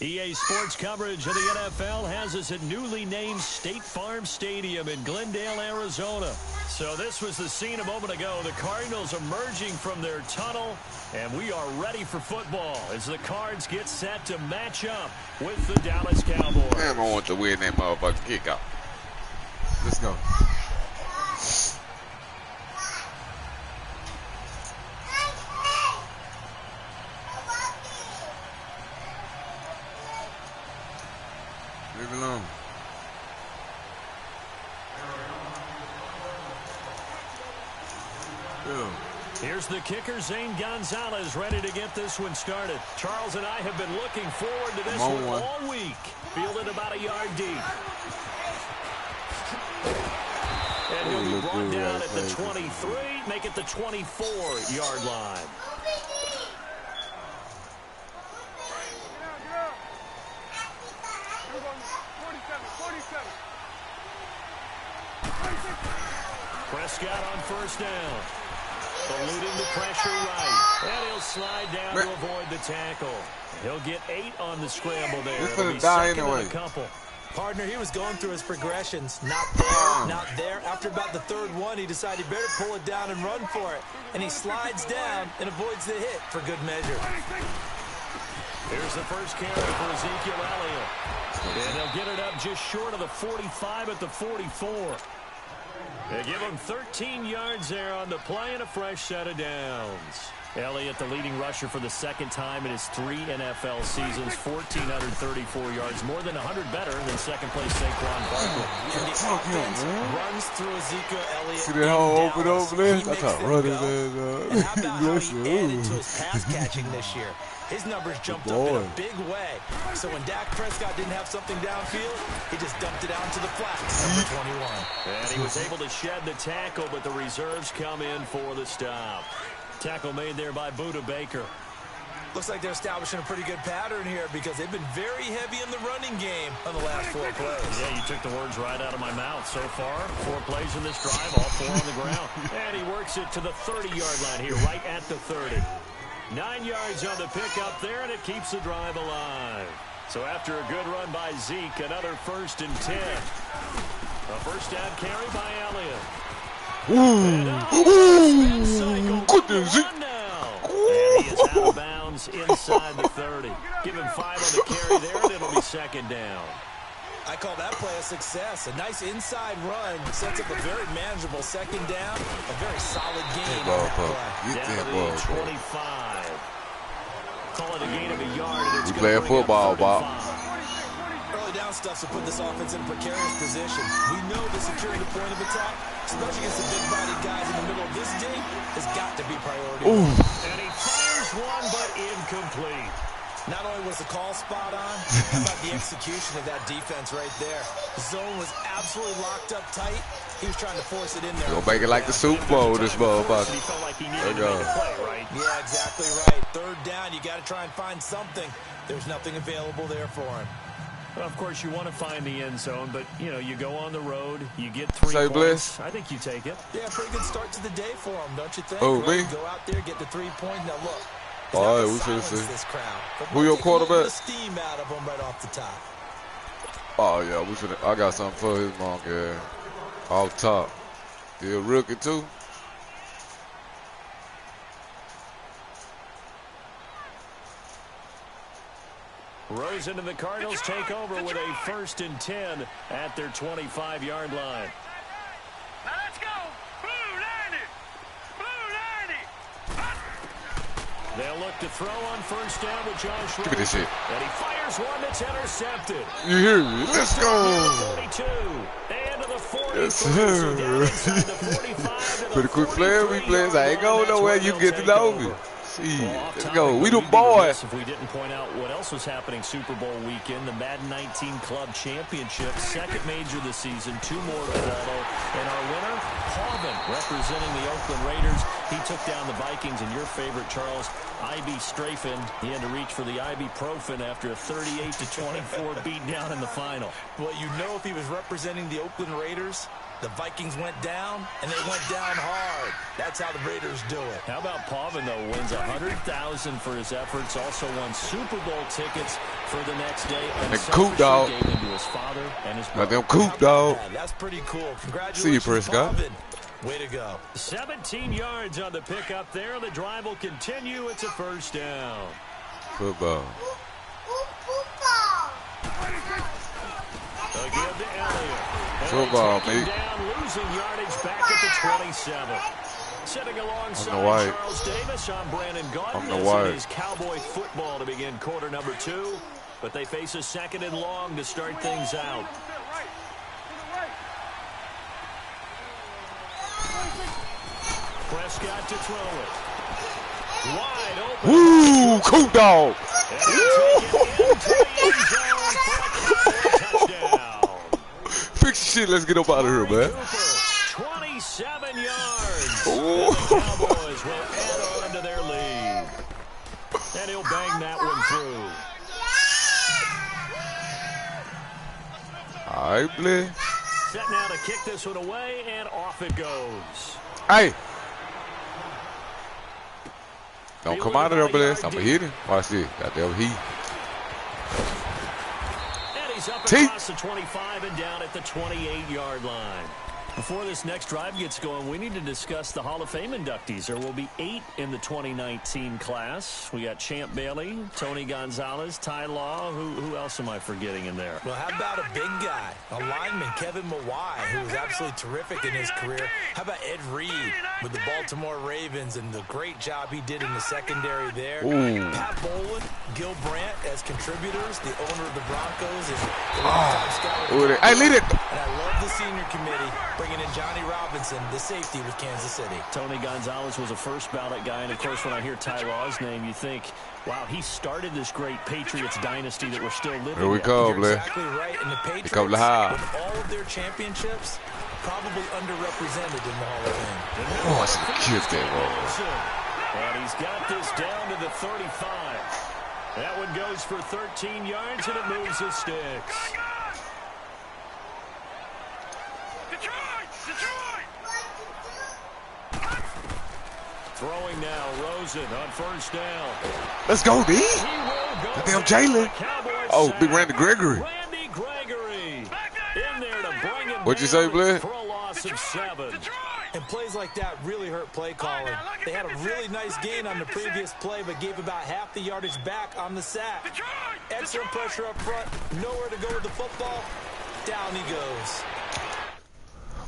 EA Sports coverage of the NFL has us at newly named State Farm Stadium in Glendale, Arizona. So this was the scene a moment ago. The Cardinals emerging from their tunnel, and we are ready for football as the Cards get set to match up with the Dallas Cowboys. Man, I want to win that motherfucking kickoff. Let's go. Leave it alone. Here's the kicker, Zane Gonzalez, ready to get this one started. Charles and I have been looking forward to this one all week. Fielded about a yard deep. And he'll be brought down at the 23, make it the 24-yard line. Prescott on first down. Eluding the pressure right. And he'll slide down to avoid the tackle. He'll get 8 on the scramble there. He's going to die anyway. Partner, he was going through his progressions. Not there, not there. After about the third one, he decided he better pull it down and run for it. And he slides down and avoids the hit for good measure. Here's the first carry for Ezekiel Elliott. And they'll get it up just short of the 45 at the 44. They give him 13 yards there on the play and a fresh set of downs. Elliott, the leading rusher for the second time in his 3 NFL seasons, 1,434 yards, more than 100 better than second-place Saquon Barkley. And the offense runs through Ezekiel Elliott. See that hole open over there? That's how running and how about how he added to his pass catching this year? His numbers jumped up in a big way. So when Dak Prescott didn't have something downfield, he just dumped it out to the flats, number 21. And he was able to shed the tackle, but the reserves come in for the stop. Tackle made there by Buda Baker. Looks like they're establishing a pretty good pattern here because they've been very heavy in the running game on the last 4 plays. Yeah, you took the words right out of my mouth. So far, 4 plays in this drive, all 4 on the ground. And he works it to the 30-yard line here, right at the 30. 9 yards on the pickup there, and it keeps the drive alive. So after a good run by Zeke, another 1st and 10. A first down carry by Elliott. Goodness, Zeke. And he is out of bounds inside the 30. Give him 5 on the carry there, and it'll be second down. I call that play a success. A nice inside run sets up a very manageable second down. A very solid game on that play. Down to the 25. Call it a gain of a yard. And it's we playing football, Bob. Early down stuff to put this offense in precarious position. We know the securing the point of attack, especially against the big-bodied guys in the middle of this game, has got to be priority. And he fires one, but incomplete. Not only was the call spot on, how about the execution of that defense right there? The zone was absolutely locked up tight. He was trying to force it in there. You'll make it like the Super Bowl, this motherfucker. He felt like he needed to make a play, right? Yeah, exactly right. Third down, you got to try and find something. There's nothing available there for him. Well, of course, you want to find the end zone, but, you know, you go on the road, you get 3 Say points. Bliss. I think you take it. Yeah, pretty good start to the day for him, don't you think? Oh, right? me? Go out there, get the 3 points. Now, look. All right, we should see. This crowd. Who your quarterback? Steam out of him right off the top. Oh, yeah, we should. I got something for his monkey. Yeah. Off top. Still rookie, too. Rosen and the Cardinals take over with a 1st and 10 at their 25-yard line. Now let's go. Blue 90. Blue 90. They'll look to throw on first down with Josh Rosen. Give me this shit. And he fires one that's intercepted. You hear me? Let's go. 42 and to the 43. Yes, So down inside the 45 to the Pretty quick player, we plays. I ain't going nowhere. You get to know me. Let's go. We the We'd be boys. remiss if we didn't point out what else was happening Super Bowl weekend. The Madden 19 Club Championship, second major this season, 2 more to follow. And our winner, Harvin, representing the Oakland Raiders. He took down the Vikings, and your favorite, Charles, IB Strafen. He had to reach for the ibuprofen after a 38-24 beatdown in the final. Well, you know, if he was representing the Oakland Raiders, the Vikings went down, and they went down hard. That's how the Raiders do it. How about Pavin, though, wins $100,000 for his efforts, also won Super Bowl tickets for the next day. And Coop, dog. Gave him to his father and his brother. Goddamn Coop, dog. That's pretty cool. Congratulations, See you, Prescott. Marvin. Way to go. 17 yards on the pickup there. The drive will continue. It's a first down. Football. Again to Elliott. Football, mate. Down, losing yardage back at the 27. Sitting alongside Charles Davis, I'm Brandon Gaudin. This is Cowboy football to begin quarter number 2. But they face a 2nd and long to start things out. Prescott to throw it. Wide open. Woo! Cool dog. Fix shit. Let's get up out of here, man. 27 yards. The Cowboys will add on to their lead. And he'll bang that one through. All right, Blitz. Set now to kick this one away, and off it goes. Hey. Don't come out of there, Blitz. I'm going to hit him. Watch this. Goddamn heat. And he's up across the 25 and down at the 28-yard line. Before this next drive gets going, we need to discuss the Hall of Fame inductees. There will be 8 in the 2019 class. We got Champ Bailey, Tony Gonzalez, Ty Law. Who else am I forgetting in there? Well, how about a big guy, a lineman, Kevin Mawai, who was absolutely terrific in his career. How about Ed Reed with the Baltimore Ravens and the great job he did in the secondary there. Ooh. Pat Bowlen, Gil Brandt as contributors, the owner of the Broncos. And Hey, lead it. And I love the senior committee bringing in Johnny Robinson, the safety with Kansas City. Tony Gonzalez was a first ballot guy, and of course when I hear Ty Law's name, you think, wow, he started this great Patriots dynasty that we're still living in. Here we go, You're exactly right. And the Patriots, with all of their championships, probably underrepresented in the Hall of Fame. Oh, I should have killed that ball. And he's got this down to the 35. That one goes for 13 yards, and it moves his sticks. Throwing now, Rosen on first down. Let's go, D. Goddamn Jalen. Oh, big Randy Gregory. Randy Gregory in there to bring him. What'd you say, Blair? For a loss of 7. And plays like that really hurt play calling. They had a really nice gain on the previous play, but gave about half the yardage back on the sack. Excellent pressure up front. Nowhere to go with the football. Down he goes.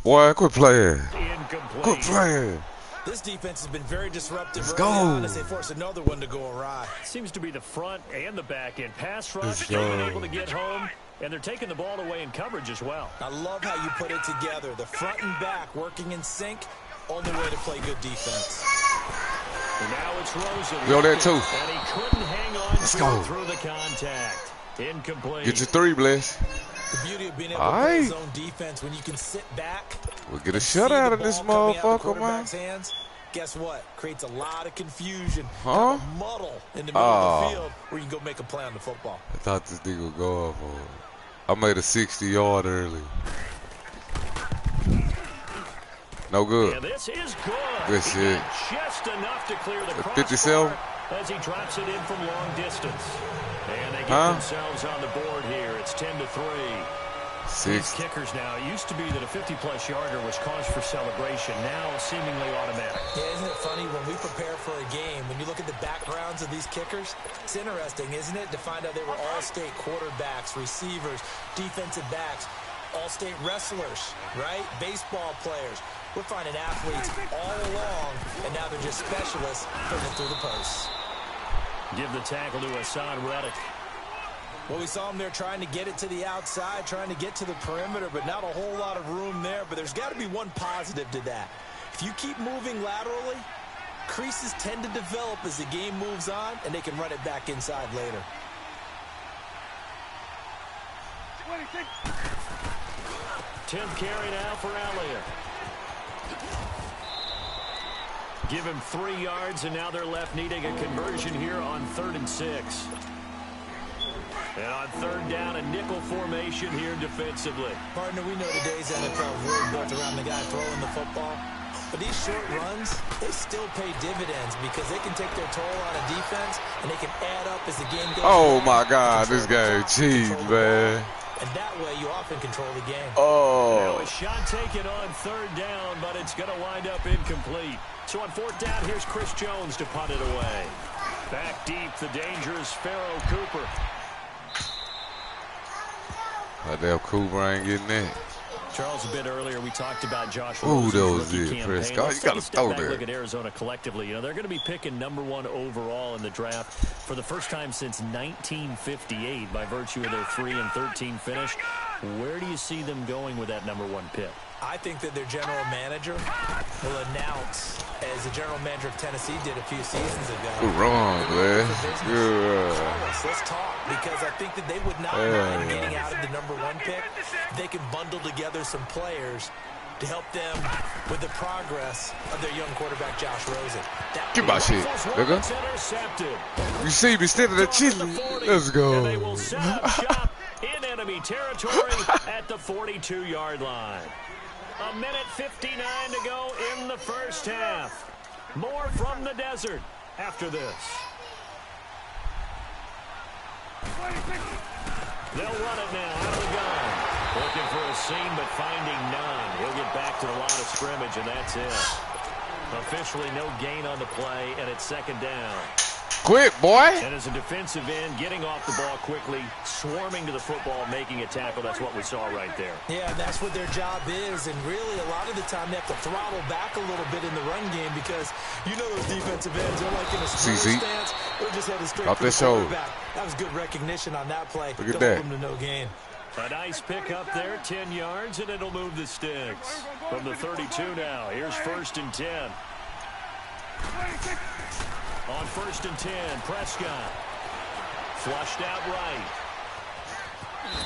Boy, quit playing. Incomplete. Quit playing. This defense has been very disruptive. Let's early go. on as they force another one to go awry. Seems to be the front and the back end. Pass rush, being able to get home, and they're taking the ball away in coverage as well. I love how you put it together. The front and back working in sync. Only way to play good defense. And now it's Rosen. We on that too. And he couldn't hang on Let's go. through the contact. Incomplete. Get your 3, Bless. The beauty of being able to play zone defense when you can sit back. We'll get a shutout of this motherfucker, man. Hands, guess what? Creates a lot of confusion. Huh? Kind of muddle in the middle of the field where you can go make a play on the football. I thought this nigga would go off on it. I made a 60-yard early. No good. Yeah, this is good. Good shit. Just enough to clear the crossbar 57. as he drops it in from long distance. And they get themselves on the board here. It's 10-3. 6. These kickers now, it used to be that a 50-plus yarder was cause for celebration. Now seemingly automatic. Yeah, isn't it funny when we prepare for a game, when you look at the backgrounds of these kickers, it's interesting, isn't it, to find out they were all-state quarterbacks, receivers, defensive backs, all-state wrestlers, right? Baseball players. We're finding athletes all along, and now they're just specialists putting it through the posts. Give the tackle to Hassan Reddick. Well, we saw him there trying to get it to the outside, trying to get to the perimeter, but not a whole lot of room there. But there's got to be one positive to that. If you keep moving laterally, creases tend to develop as the game moves on, and they can run it back inside later. 10th carry now for Elliott. Give him 3 yards, and now they're left needing a conversion here on 3rd and 6. And on 3rd down, a nickel formation here defensively. Partner, we know today's NFL really built around the guy throwing the football. But these short runs, they still pay dividends because they can take their toll on a defense and they can add up as the game goes Oh on. my God, this guy cheats, man. And that way you often control the game. Now a shot taken on third down, but it's going to wind up incomplete. So on fourth down, here's Chris Jones to punt it away. Back deep, the dangerous Pharaoh Cooper. Damn, Cooper ain't getting that. Charles, a bit earlier, we talked about Josh Ooh, Rosen's that was rookie it, campaign. Prescott. Let's You take gotta a step throw back, there. look at Arizona collectively. You know, they're going to be picking #1 overall in the draft for the first time since 1958 by virtue of their 3-13 finish. Where do you see them going with that #1 pick? I think that their general manager will announce, as the general manager of Tennessee did a few seasons ago. Good run, man. Good. Let's talk, because I think that they would not mind getting out of the #1 pick. They can bundle together some players to help them with the progress of their young quarterback, Josh Rosen. Give my shit, nigga. Intercepted. You see me standing at chili. Let's go. And they will set up shop in enemy territory at the 42-yard line. 1:59 to go in the first half. More from the desert after this. They'll run it now out of the gun. Looking for a seam, but finding none. He'll get back to the line of scrimmage, and that's it. Officially no gain on the play, and it's second down. Quick, boy. And as a defensive end, getting off the ball quickly, swarming to the football, making a tackle, that's what we saw right there. Yeah, that's what their job is, and really a lot of the time they have to throttle back a little bit in the run game because you know those defensive ends are like in a square stance. They're just headed straight Off for the that shoulder. quarterback. That was good recognition on that play. Look at Don't that. hold them to no gain. A nice pick up there, 10 yards, and it'll move the sticks. From the 32 now, here's 1st and 10. On 1st and 10, Prescott. Flushed out right.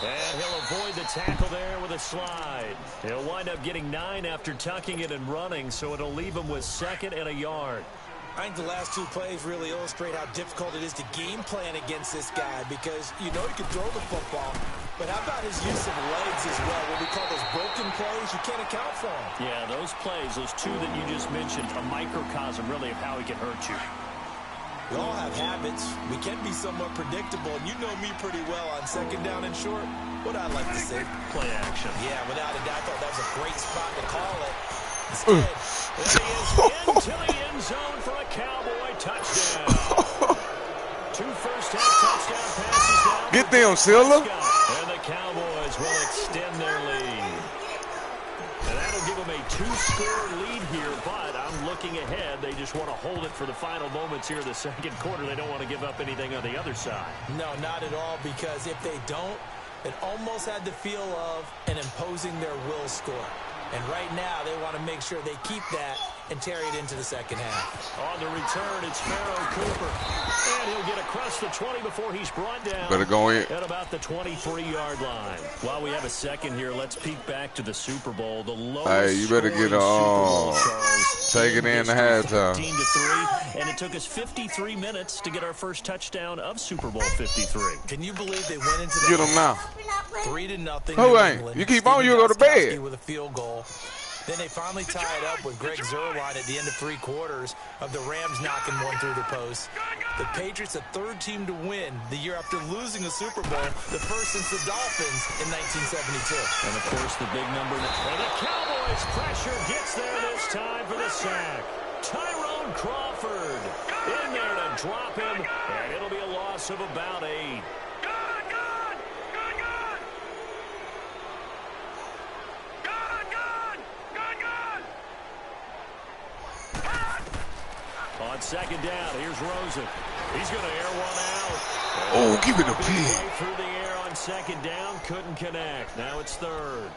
And he'll avoid the tackle there with a slide. He'll wind up getting 9 after tucking it and running, so it'll leave him with 2nd and a yard. I think the last two plays really illustrate how difficult it is to game plan against this guy because you know he can throw the football, but how about his use of legs as well? What we call those broken plays, you can't account for them. Yeah, those plays, those two that you just mentioned, a microcosm really of how he can hurt you. We all have habits. We can be somewhat predictable, and you know me pretty well on 2nd down and short. What I like to say. Play action. Yeah, without a doubt, I thought that was a great spot to call it. Instead, there he is into the end zone for a Cowboy touchdown. 2 first-half touchdown passes down. Get them, Silla. And the Cowboys will extend their lead. And that'll give them a 2-score lead here, but I'm looking ahead. They just want to hold it for the final moments here of the second quarter. They don't want to give up anything on the other side. No, not at all, because if they don't, it almost had the feel of an imposing their will score. And right now, they want to make sure they keep that and carry it into the second half. On the return, it's Pharaoh Cooper. And he'll get across the 20 before he's brought down. Better go in. At about the 23-yard line. While we have a second here, let's peek back to the Super Bowl. The lowest Hey, you better get Super Bowl, on. Charles, Take it in the halftime. 14-3, and it took us 53 minutes to get our first touchdown of Super Bowl 53. Can you believe they went into the Get them now. 3-0? Who ain't? You keep on, you'll go to bed. With a field goal. Then they finally tie it up with Greg Zuerlein at the end of 3 quarters of the Rams knocking one through the post. The Patriots, a 3rd team to win the year after losing a Super Bowl, the first since the Dolphins in 1972. And, of course, the big number. And the Cowboys' pressure gets there this time for the sack. Tyrone Crawford in there to drop him, and it'll be a loss of about 8. On 2nd down, here's Rosen. He's going to air one out. Oh, give it a Right pig. through the air on 2nd down, couldn't connect. Now it's 3rd.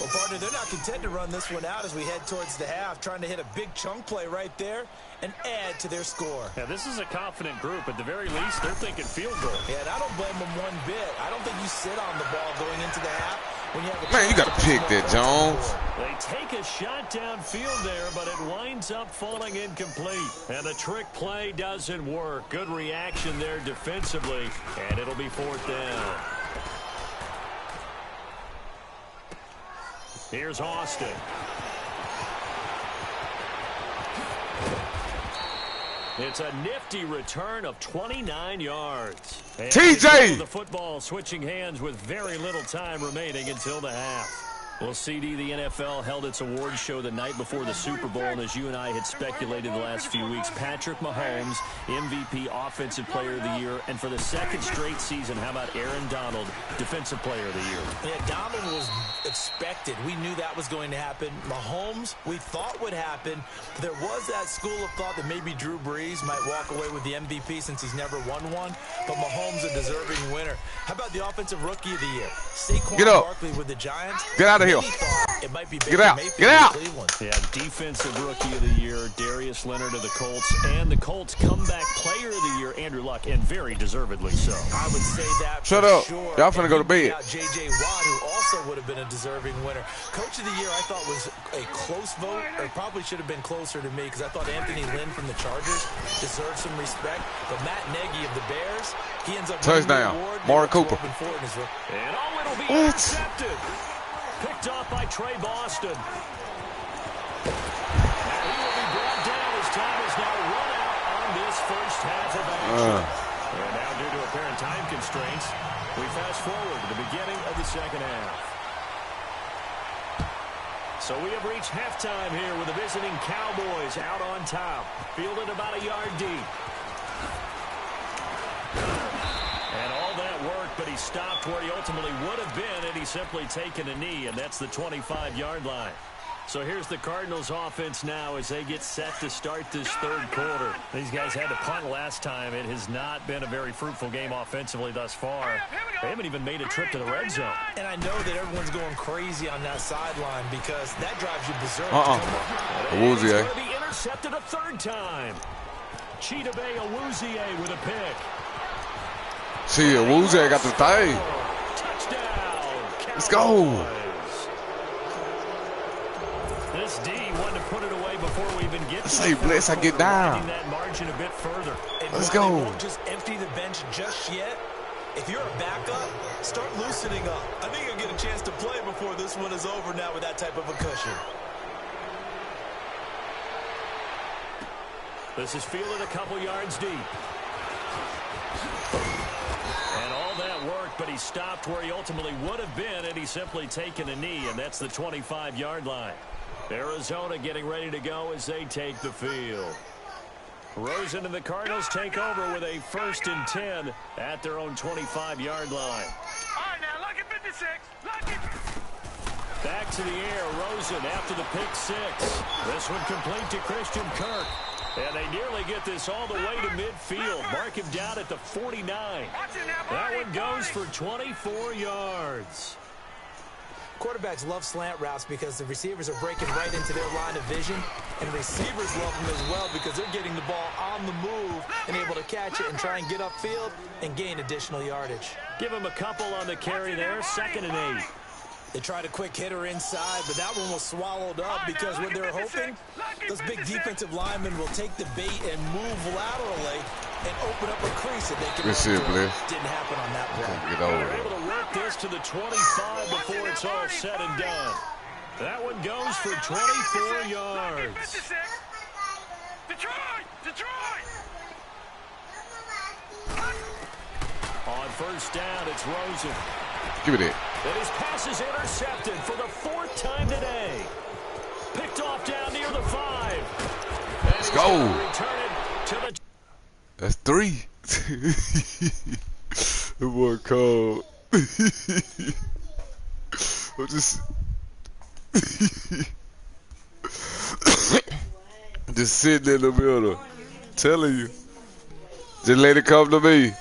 Well, partner, they're not content to run this one out as we head towards the half, trying to hit a big chunk play right there and add to their score. Yeah, this is a confident group. At the very least, they're thinking field goal. Yeah, and I don't blame them one bit. I don't think you sit on the ball going into the half when you have a Man, you got to pick that, Jones. They take a shot downfield there, but it winds up falling incomplete. And the trick play doesn't work. Good reaction there defensively, and it'll be 4th down. Here's Austin. It's a nifty return of 29 yards. And TJ! the football switching hands with very little time remaining until the half. Well, CD, the NFL held its awards show the night before the Super Bowl, and as you and I had speculated the last few weeks, Patrick Mahomes, MVP, Offensive Player of the Year, and for the second straight season, how about Aaron Donald, Defensive Player of the Year? Yeah, Donald was expected. We knew that was going to happen. Mahomes, we thought would happen. There was that school of thought that maybe Drew Brees might walk away with the MVP since he's never won one, but Mahomes a deserving winner. How about the Offensive Rookie of the Year? Saquon Barkley with the Giants. Get out of here. It might be Get out. Get out. Yeah, Defensive Rookie of the Year, Darius Leonard of the Colts, and the Colts Comeback Player of the Year, Andrew Luck, and very deservedly so. I would say that Shut for up. sure. Y'all finna go to bed. J.J. Watt, who also would have been a deserving winner. Coach of the Year, I thought was a close vote, or probably should have been closer to me, because I thought Anthony Lynn from the Chargers deserved some respect. But Matt Nagy of the Bears, he ends up touchdown. Martin Cooper. And it'll be intercepted. Picked off by Trey Boston. And he will be brought down as time is now run out on this first half of action. And now due to apparent time constraints, we fast forward to the beginning of the second half. So we have reached halftime here with the visiting Cowboys out on top, fielded about a yard deep. And all that work, but he stopped where he ultimately would have been had he simply taken a knee, and that's the 25-yard line. So here's the Cardinals offense now as they get set to start this third quarter. These guys had to punt last time. It has not been a very fruitful game offensively thus far. They haven't even made a trip to the red zone. And I know that everyone's going crazy on that sideline because that drives you berserk. It's going to be intercepted a third time. Chidobe Awuzie with a pick. See, Awuzie got the thing. Touchdown. Let's go. This D wanted to put it away before we even get to Say, Blitz, I get down. that margin a bit further. Let's go. They won't just empty the bench just yet. If you're a backup, start loosening up. I think you'll get a chance to play before this one is over now with that type of a cushion. This is fielded a couple yards deep. And all that work, but he stopped where he ultimately would have been had he simply taken a knee, and that's the 25-yard line. Arizona getting ready to go as they take the field. Rosen and the Cardinals take over with a 1st and 10 at their own 25-yard line. All right, now, look at 56. Look at... Back to the air, Rosen after the pick six. This one complete to Christian Kirk. And they nearly get this all the way to midfield. Mark him down at the 49. That one goes for 24 yards. Quarterbacks love slant routes because the receivers are breaking right into their line of vision, and receivers love them as well because they're getting the ball on the move and able to catch it and try and get upfield and gain additional yardage. Give him a couple on the carry there, 2nd and 8. They tried a quick hitter inside, but that one was swallowed up because what they're hoping, those big defensive linemen will take the bait and move laterally and open up a crease that they can run through. Didn't happen on that play. They're able to work this to the 25 before it's all said and done. That one goes for 24 yards. Detroit! On 1st down, it's Rosen. Give it it. And his pass is intercepted for the 4th time today. Picked off down near the 5. Let's go. Return it to the... That's 3. The boy cold. I'm just... just sitting in the middle. Telling you. Just let it come to me.